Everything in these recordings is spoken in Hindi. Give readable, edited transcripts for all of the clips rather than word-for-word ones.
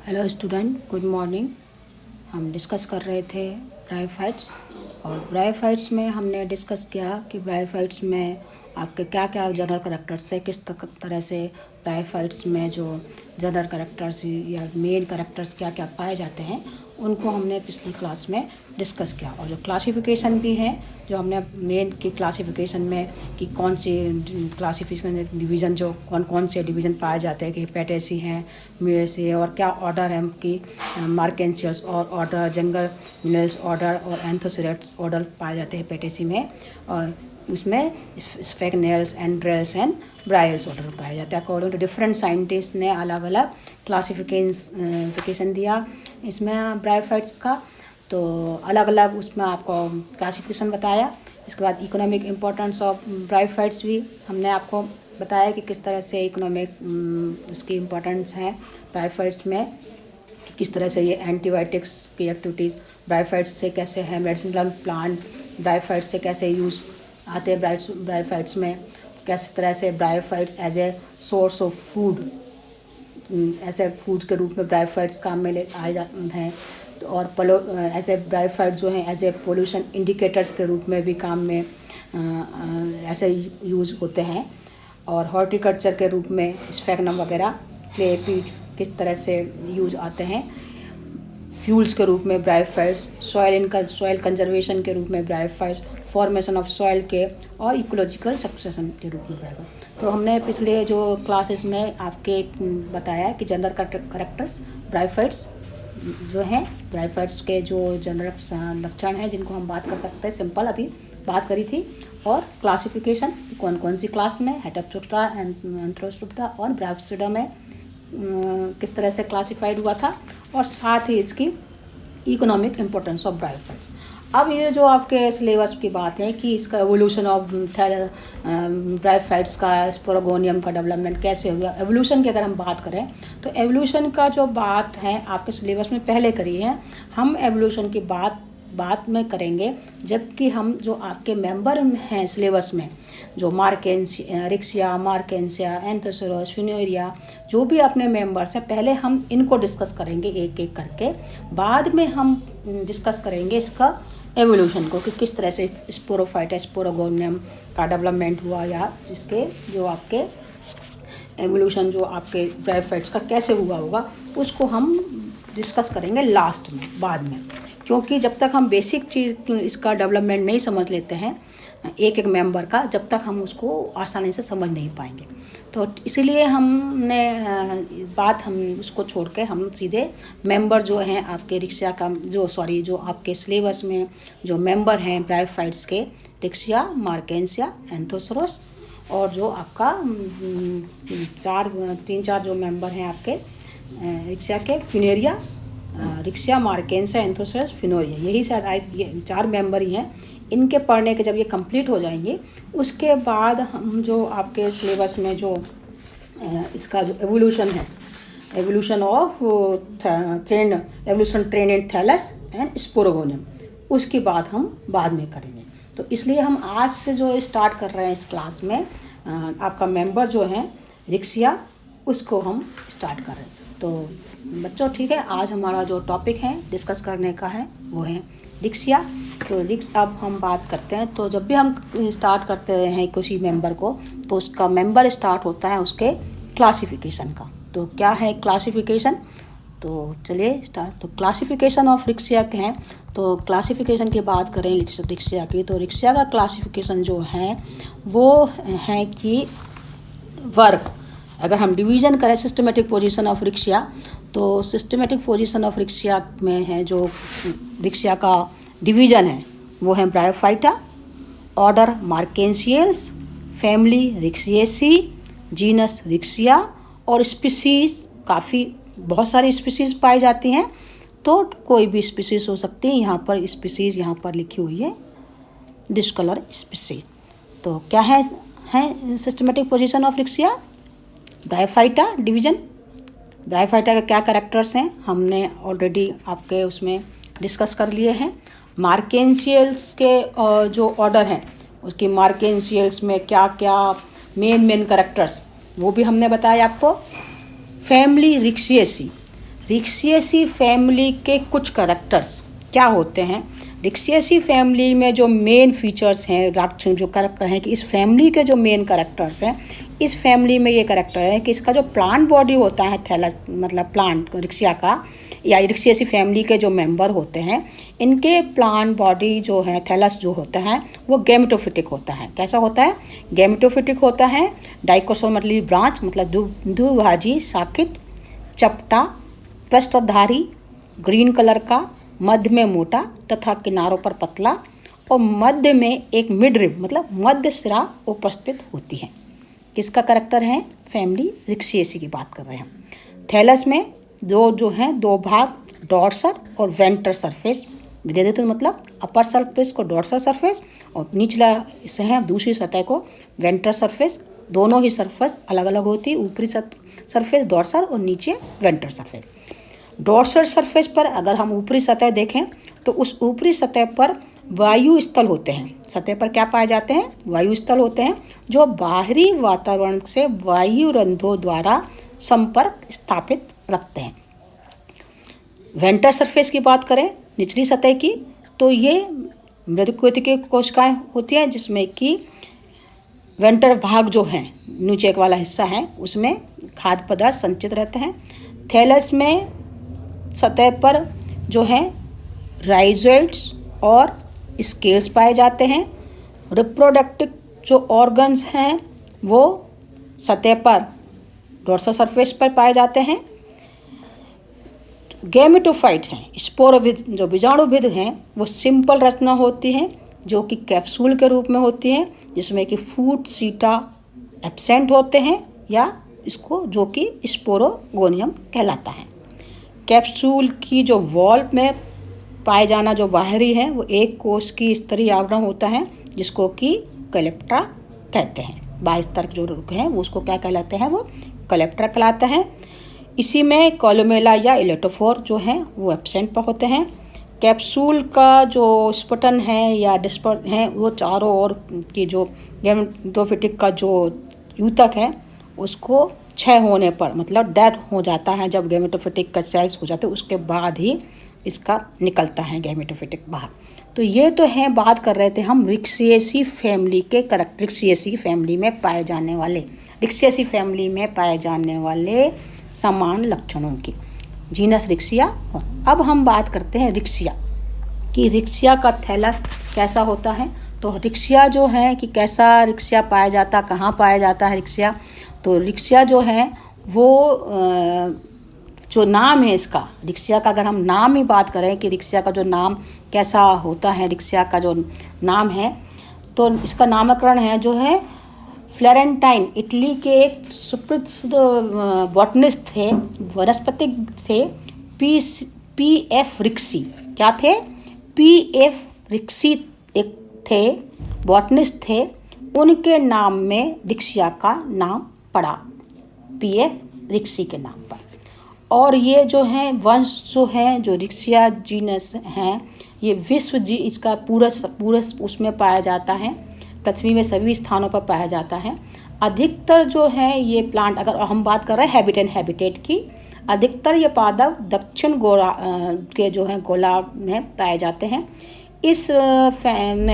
Hello student, good morning. हम डिस्कस कर रहे थे ब्रायोफाइट्स, और ब्रायोफाइट्स में हमने डिस्कस किया कि ब्रायोफाइट्स में आपके क्या क्या जनरल करैक्टर्स है, किस तरह से ब्रायोफाइट्स में जो जनरल करैक्टर्स या मेन करैक्टर्स क्या क्या पाए जाते हैं, उनको हमने पिछली क्लास में डिस्कस किया। और जो क्लासिफिकेशन भी है, जो हमने मेन की क्लासिफिकेशन में कि कौन सी क्लासिफिकेशन डिवीज़न, जो कौन कौन से डिवीज़न पाए जाते हैं कि पेटेसी हैं, म्यूएसी है, और क्या ऑर्डर है कि मार्केंशियस और ऑर्डर, जंगल मिनरल्स ऑर्डर और एंथोसिरेट्स ऑर्डर पाए जाते हैं पेटेसी में। और उसमें स्फेगनेल्स, एंड्रेल्स एंड ब्रायल्स ऑर्डर पाए जाते हैं। अकॉर्डिंग टू डिफरेंट साइंटिस्ट ने अलग अलग क्लासिफिकेशन दिया इसमें ब्रायोफाइट्स का, तो अलग अलग उसमें आपको क्लासिफिकेशन बताया। इसके बाद इकोनॉमिक इम्पोर्टेंस ऑफ ब्रायोफाइट्स भी हमने आपको बताया कि किस तरह से इकोनॉमिक उसकी इम्पोर्टेंस है ब्रायोफाइट्स में, कि किस तरह से ये एंटीबायोटिक्स की एक्टिविटीज़ ब्रायोफाइट्स से कैसे है, मेडिसिनल प्लांट ब्रायोफाइट्स से कैसे यूज़ आते हैं ब्रायोफाइट्स में, किस तरह से bryophytes as a source of food, ऐसे फूड के रूप में ब्रायोफाइट्स काम में आए जाते हैं। तो और ऐसे ब्रायोफाइट जो हैं एज ए पोल्यूशन इंडिकेटर्स के रूप में भी काम में ऐसे यूज़ होते हैं। और हॉर्टिकल्चर के रूप में स्फेगनम वगैरह, क्ले पीट किस तरह से यूज आते हैं। फ्यूल्स के रूप में ब्रायोफाइट्स, सॉइल कंजर्वेशन के रूप में ब्रायोफाइट्स, फॉर्मेशन ऑफ सॉइल के और इकोलॉजिकल सक्सेशन के रूप में ब्रायोफाइट्स। तो हमने पिछले जो क्लासेस में आपके बताया कि जनरल करैक्टर्स ब्रायोफाइट्स जो हैं, ब्रायोफाइट्स के जो जनरल लक्षण हैं जिनको हम बात कर सकते हैं, सिंपल अभी बात करी थी। और क्लासिफिकेशन, कौन कौन सी क्लास में हेटेरोप्टेरा, एंथ्रोस्टोप्टेरा और ब्रायोप्सिडा में किस तरह से क्लासिफाइड हुआ था, और साथ ही इसकी इकोनॉमिक इम्पोर्टेंस ऑफ ब्रायोफाइट्स। अब ये जो आपके सिलेबस की बात है कि इसका एवोल्यूशन ऑफ ब्रायोफाइट्स का, स्पोरोगोनियम का डेवलपमेंट कैसे हुआ। एवोल्यूशन की अगर हम बात करें तो एवोल्यूशन का जो बात है आपके सिलेबस में पहले करी है, हम एवोल्यूशन की बात में करेंगे जबकि हम जो आपके मेंबर हैं सिलेबस में, जो रिक्सिया, मार्केंसिया, एंथोसोरस, फिनेरिया, जो भी अपने मेंबर्स हैं, पहले हम इनको डिस्कस करेंगे एक एक करके, बाद में हम डिस्कस करेंगे इसका एवोल्यूशन को कि किस तरह से स्पोरोफाइट, स्पोरोगोनियम का डेवलपमेंट हुआ, या इसके जो आपके एवोल्यूशन जो आपके ब्रायोफाइट्स का कैसे हुआ होगा, उसको हम डिस्कस करेंगे लास्ट में, बाद में। क्योंकि जब तक हम बेसिक चीज़ इसका डेवलपमेंट नहीं समझ लेते हैं एक एक मेंबर का, जब तक हम उसको आसानी से समझ नहीं पाएंगे। तो इसीलिए हमने हम उसको छोड़ के हम सीधे मेंबर जो हैं आपके रिक्सिया का, जो आपके सिलेबस में जो मेंबर हैं ब्रायोफाइट्स के, रिक्सिया, मार्केंसिया, एंथोसोरस, और जो आपका तीन चार जो मेंबर हैं आपके रिक्सिया के, फिनेरिया, रिक्सिया, मार्केंसिया, एंथोसोरस, फिनेरिया, यही शायद ये चार मेंबर ही हैं। इनके पढ़ने के जब ये कंप्लीट हो जाएंगे, उसके बाद हम जो आपके सिलेबस में जो इसका जो एवोल्यूशन है, evolution of train and thallus and sporogonium, उसकी बात हम बाद में करेंगे। तो इसलिए हम आज से जो स्टार्ट कर रहे हैं इस क्लास में, आपका मेंबर जो है रिक्सिया, उसको हम स्टार्ट कर रहे हैं। तो बच्चों ठीक है, आज हमारा जो टॉपिक है डिस्कस करने का है वो है रिक्सिया। तो अब हम बात करते हैं, तो जब भी हम स्टार्ट करते हैं किसी मेंबर को, तो उसका मेंबर स्टार्ट होता है उसके क्लासिफिकेशन का। तो क्या है क्लासिफिकेशन, तो चलिए स्टार्ट। तो क्लासिफिकेशन ऑफ रिक्सिया के हैं, तो क्लासिफिकेशन की बात करें रिक्सिया की, तो रिक्सिया का क्लासिफिकेशन जो है वो है कि वर्ग, अगर हम डिवीज़न करें सिस्टमेटिक पोजीशन ऑफ रिक्सिया, तो सिस्टमेटिक पोजीशन ऑफ रिक्सिया में है जो रिक्सिया का डिवीज़न है वो है Bryophyta, order Marchantiales, family Ricciaceae, genus Riccia, और स्पीसीज बहुत सारी स्पीसीज पाई जाती हैं। तो कोई भी स्पीसीज हो सकती है, यहाँ पर स्पीसीज यहाँ पर लिखी हुई है, डिस्कलर स्पीसीज। तो क्या है systematic position of Riccia, bryophyta division. Bryophyta के क्या कैरेक्टर्स हैं हमने ऑलरेडी आपके उसमें डिस्कस कर लिए हैं। मार्केंसियल्स के जो ऑर्डर हैं, उसकी मार्केंसियल्स में क्या क्या मेन कैरेक्टर्स, वो भी हमने बताया आपको। फैमिली रिक्सिएसी, रिक्सिएसी फैमिली के कुछ कैरेक्टर्स क्या होते हैं। रिक्सिएसी फैमिली में जो मेन फीचर्स हैं, जो कैरेक्टर हैं कि इस फैमिली के जो मेन कैरेक्टर्स हैं, इस फैमिली में ये कैरेक्टर है कि इसका जो प्लांट बॉडी होता है थैलस, मतलब प्लांट रिक्सिया का या रिक्सिएसी फैमिली के जो मेंबर होते हैं, इनके प्लांट बॉडी जो है थैलस जो होता है वो गैमेटोफिटिक होता है। कैसा होता है? गैमेटोफिटिक होता है। डाइकोटोमली ब्रांच मतलब द्विभाजी शाखित, चपटा, पृष्ठधारी, ग्रीन कलर का, मध्य में मोटा तथा किनारों पर पतला और मध्य में एक मिडरिब मतलब मध्य सिरा उपस्थित होती है। किसका करेक्टर है? फैमिली रिक्सिएसी की बात कर रहे हैं। थैलस में जो हैं दो भाग, डॉर्सल और वेंट्रल सरफेस दे देते हैं, मतलब अपर सरफेस को डॉर्सल सरफेस और निचला इसे है दूसरी सतह को वेंट्रल सरफेस। दोनों ही सरफेस अलग अलग होती है, ऊपरी सरफेस डॉर्सल और नीचे वेंट्रल सरफेस। डॉर्सल सरफेस पर अगर हम ऊपरी सतह देखें तो उस ऊपरी सतह पर वायु स्थल होते हैं। सतह पर क्या पाए जाते हैं? वायु स्थल होते हैं जो बाहरी वातावरण से वायु रंध्रों द्वारा संपर्क स्थापित रखते हैं। वेंट्रल सरफेस की बात करें निचली सतह की, तो ये मृदुकृति की कोशिकाएं होती हैं जिसमें कि वेंट्रल भाग जो है नीचे वाला हिस्सा है उसमें खाद्य पदार्थ संचित रहते हैं। थैलस में सतह पर जो है राइजोइड्स और स्केल्स पाए जाते हैं। रिप्रोडक्टिव जो ऑर्गन्स हैं वो सतह पर डोर्सल सरफेस पर पाए जाते हैं। गैमेटोफाइट हैं, स्पोरोविद जो बीजाणुविद हैं वो सिंपल रचना होती है जो कि कैप्सूल के रूप में होती है जिसमें कि फूट सीटा एब्सेंट होते हैं या इसको जो कि स्पोरोगोनियम कहलाता है। कैप्सूल की जो वॉल में पाए जाना जो बाहरी है वो एक कोश की स्तरीय आवरण होता है जिसको कि कलेप्ट्रा कहते हैं। बाह्य स्तर जो है वो उसको क्या कहलाते हैं? वो कलेप्ट्रा कहलाता है। इसी में कॉलोमेला या इलेक्ट्रोफोर जो हैं वो एब्सेंट पर होते हैं। कैप्सूल का जो स्पटन है या डिस्पर है वो चारों ओर की जो गैमेटोफिटिक का जो यूतक है उसको क्षय होने पर मतलब डेथ हो जाता है। जब गैमेटोफिटिक का सेल्स हो जाते हैं उसके बाद ही इसका निकलता है गैमेटोफिटिक बाहर। तो ये तो है, बात कर रहे थे हम रिक्सिएसी फैमिली के रिक्सिएसी फैमिली में पाए जाने वाले रिक्सिएसी फैमिली में पाए जाने वाले समान लक्षणों की, जीनस रिक्सिया। और अब हम बात करते हैं रिक्सिया कि रिक्सिया का थैलस कैसा होता है। तो रिक्सिया जो है कि कैसा रिक्सिया पाया जाता, कहाँ पाया जाता है रिक्सिया। तो रिक्सिया जो है वो जो नाम है इसका, रिक्सिया का अगर हम नाम ही बात करें कि रिक्सिया का जो नाम कैसा होता है, रिक्सिया का जो नाम है तो इसका नामकरण है जो है फ्लोरेंटाइन, इटली के एक सुप्रसिद्ध बॉटनिस्ट थे, वनस्पतिक थे, P.F. रिक्सी। क्या थे? P.F. रिक्सी एक थे, बॉटनिस्ट थे, उनके नाम में रिक्सिया का नाम पड़ा, P.F. रिक्सी के नाम पर। और ये जो हैं वंश जो हैं जो रिक्सिया जीनस हैं ये विश्व जी इसका पूरा उसमें पाया जाता है, पृथ्वी में सभी स्थानों पर पाया जाता है। अधिकतर जो है ये प्लांट, अगर हम बात कर रहे हैं हैबिट एंड हैबिटेट की, अधिकतर ये पादप दक्षिण के जो हैं गोलार्ध में पाए जाते हैं। इस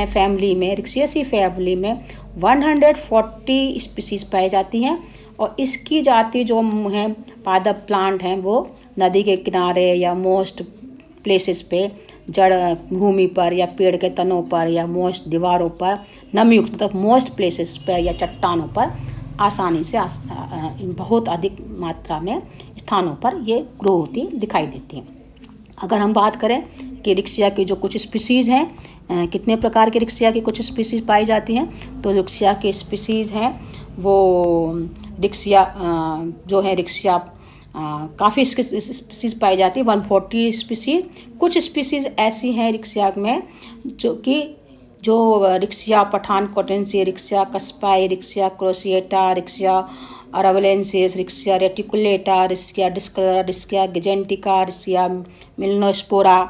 फैमिली में रिक्सिएसी फैमिली में 140 स्पीसीज पाई जाती हैं और इसकी जाति जो है पादप प्लांट हैं वो नदी के किनारे या मोस्ट प्लेसेस पे, जड़ भूमि पर या पेड़ के तनों पर या मोस्ट दीवारों पर, नमयुक्त मतलब मोस्ट प्लेसेस पर या चट्टानों पर आसानी से बहुत अधिक मात्रा में स्थानों पर ये ग्रो होती दिखाई देती हैं। अगर हम बात करें कि रिक्सिया की जो कुछ स्पीसीज़ हैं, कितने प्रकार के रिक्सिया की कुछ स्पीसीज़ पाई जाती हैं, तो रिक्सिया के स्पीसीज़ हैं वो रिक्सिया जो है रिक्सिया काफ़ी स्पीसीज़ पाई जाती है, 140 स्पीसीज़। कुछ स्पीसीज़ ऐसी हैं रिक्सिया में जो रिक्सिया पठानकोटेंसी, रिक्सिया कस्पाई, Riccia cruciata, Riccia aravallensis, Riccia reticulata, Riccia discolor, Riccia gigantica, Riccia melanospora,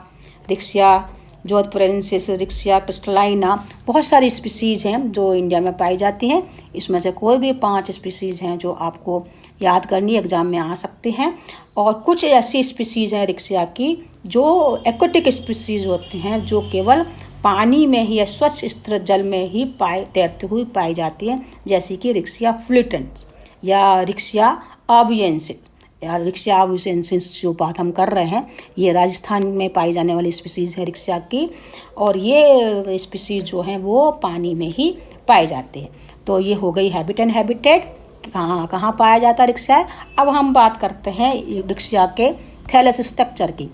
Riccia jodhpurensis, Riccia crystallina, बहुत सारी स्पीसीज़ हैं जो इंडिया में पाई जाती हैं। इसमें से कोई भी 5 स्पीसीज़ हैं जो आपको याद करनी, एग्जाम में आ सकते हैं। और कुछ ऐसी स्पीसीज़ हैं रिक्शा की जो एक्वेटिक स्पीसीज़ होती हैं, जो केवल पानी में ही या स्वच्छ स्थिर जल में ही तैरती हुई पाई जाती हैं, जैसे कि रिक्शा फ्लूटेंस या रिक्शा आबियंसिस। या रिक्शा आबियंसिस जो बात हम कर रहे हैं, ये राजस्थान में पाई जाने वाली स्पीसीज़ है रिक्शा की, और ये स्पीसीज़ जो हैं वो पानी में ही पाए जाते हैं। तो ये हो गई हैबिट एंड हैबिटेट, कहाँ कहाँ पाया जाता है रिक्शा। अब हम बात करते हैं रिक्शा के थैलस स्ट्रक्चर की,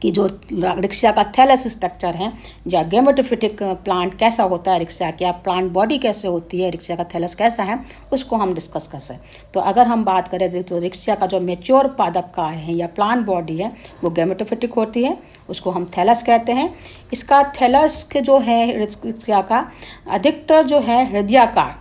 कि जो रिक्शा का थैलस स्ट्रक्चर है या गेमेटोफिटिक प्लांट कैसा होता है रिक्शा की, प्लांट बॉडी कैसे होती है, रिक्शा का थैलस कैसा है, उसको हम डिस्कस कर सकते हैं। तो अगर हम बात करें तो रिक्शा का जो मेच्योर पादप का है या प्लांट बॉडी है वो गेमेटोफिटिक होती है, उसको हम थैलस कहते हैं। इसका थैलस के जो है रिक्शा का अधिकतर जो है हृदयाकार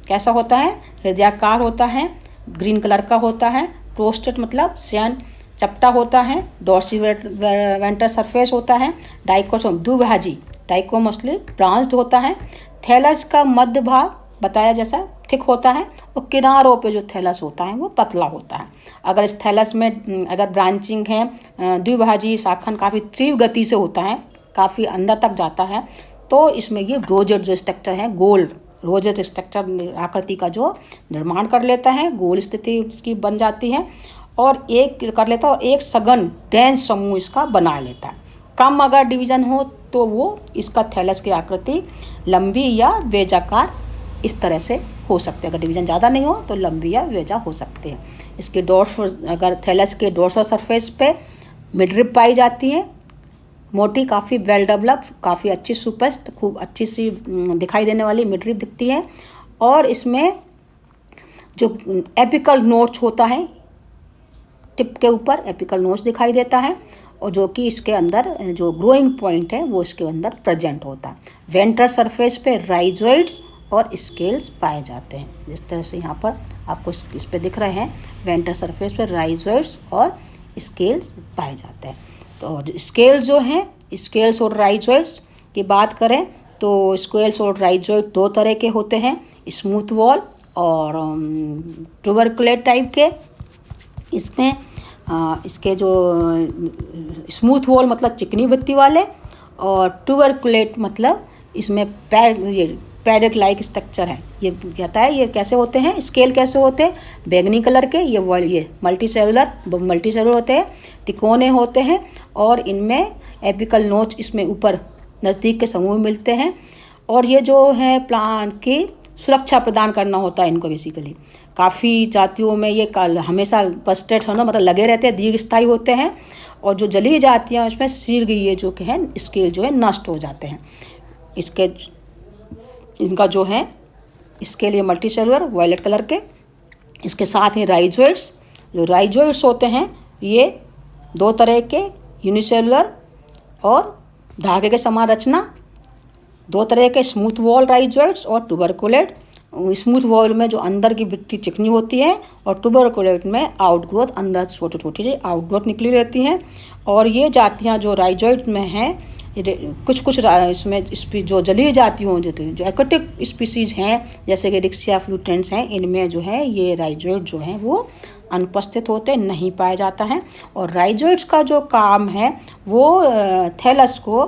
कैसा होता है, हृदयाकार होता है, ग्रीन कलर का होता है, प्रोस्टेट मतलब शयन चपटा होता है, डॉर्सी वेंटर सरफेस होता है, डाइकोटोम द्विभाजी, डाइको मोस्टली ब्रांच्ड होता है। थैलस का मध्य भाग बताया जैसा थिक होता है और किनारों पे जो थैलस होता है वो पतला होता है। अगर इस थैलस में अगर ब्रांचिंग है, द्विभाजी शाखन काफ़ी तीव्र गति से होता है, काफ़ी अंदर तक जाता है, तो इसमें ये रोजेट जो स्ट्रक्चर है, गोल रोजेट स्ट्रक्चर आकृति का जो निर्माण कर लेता है, गोल स्थिति इसकी बन जाती है और एक कर लेता है और एक सघन डेंस समूह इसका बना लेता है। कम अगर डिवीज़न हो तो वो इसका थैलस की आकृति लंबी या वेजाकार इस तरह से हो सकते हैं। अगर डिवीज़न ज़्यादा नहीं हो तो लंबी या वेजा हो सकते हैं। इसके अगर थैलस के डोर्सल सरफेस पे मिडरिब पाई जाती है, मोटी, काफ़ी वेल डेवलप, काफ़ी अच्छी सुपस्त, खूब अच्छी सी दिखाई देने वाली मिडरिब दिखती है। और इसमें जो एपिकल नोच होता है, टिप के ऊपर एपिकल नोच दिखाई देता है, और जो कि इसके अंदर जो ग्रोइंग पॉइंट है वो इसके अंदर प्रेजेंट होता है। वेंट्रल सरफेस पे राइजोइड्स और स्केल्स पाए जाते हैं, जिस तरह से यहाँ पर आपको इस पे दिख रहे हैं, वेंट्रल सरफेस पे राइजोइड्स और स्केल्स पाए जाते हैं। तो स्केल्स जो हैं, स्केल्स और राइजोइड्स की बात करें तो स्केल्स और राइजोइड दो तरह के होते हैं, स्मूथ वॉल और ट्यूबरकुलेट टाइप के। इसमें इसके जो स्मूथ वॉल मतलब चिकनी भित्ति वाले, और ट्यूबरकुलेट मतलब इसमें पैडेड लाइक स्ट्रक्चर है। ये कहता है ये कैसे होते हैं, स्केल कैसे होते हैं, बैंगनी कलर के, ये मल्टीसेलुलर होते हैं, तिकोने होते हैं, और इनमें एपिकल नोच इसमें ऊपर नज़दीक के समूह मिलते हैं। और ये जो है प्लांट की सुरक्षा प्रदान करना होता है इनको बेसिकली। काफ़ी जातियों में ये हमेशा पस्टेड होना मतलब लगे रहते हैं, दीर्घस्थायी होते हैं, और जो जलीय जातियाँ हैं उसमें शीर्घ ये जो है स्केल जो है नष्ट हो जाते हैं। इनका जो है इसके लिए मल्टी सेलुलर वायलेट कलर के, इसके साथ ही राइजोइड्स, जो राइजोइड्स होते हैं ये दो तरह के, यूनिसेलुलर और धागे के समान रचना, दो तरह के स्मूथ वॉल राइजोइड्स और ट्यूबरकुलेट। स्मूथ वॉल में जो अंदर की भित्ति चिकनी होती है, और ट्यूबरकुलेट में आउटग्रोथ, अंदर छोटी छोटी सी आउटग्रोथ निकली रहती हैं। और ये जातियाँ जो राइजोइड में हैं, कुछ इसमें जो जलीय जातियों जो एक्वेटिक स्पीसीज हैं जैसे कि रिक्शा फ्लूटेंट्स हैं, इनमें जो है ये राइजोइड जो हैं वो अनुपस्थित होते नहीं पाया जाता है। और राइजोइड्स का जो काम है वो थैलस को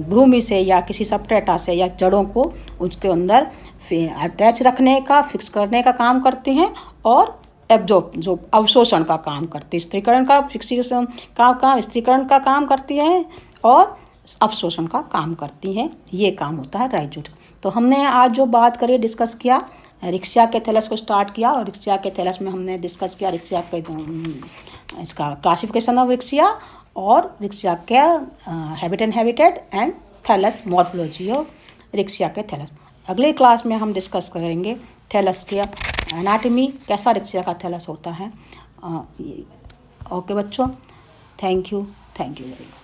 भूमि से या किसी सबस्ट्रेटा से या जड़ों को उसके अंदर अटैच रखने का, फिक्स करने का काम करती हैं, और एब्जॉर्ब जो अवशोषण का काम करती है, स्त्रीकरण का फिक्सेशन का काम स्त्रीकरण का काम करती है और अवशोषण का काम करती हैं। ये काम होता है राइजोइड। तो हमने आज जो बात करी, डिस्कस किया, रिक्शा के थैलस को स्टार्ट किया, और रिक्शा के थैलस में हमने डिस्कस किया रिक्शा के इसका क्लासिफिकेशन ऑफ रिक्शा और रिक्शा के habit and habitat and thallus morphology of Riccia के थैलस। अगले क्लास में हम डिस्कस करेंगे थैलस के एनाटॉमी, कैसा रिक्शा का थैलस होता है। ओके बच्चों, थैंक यू वेरी मच।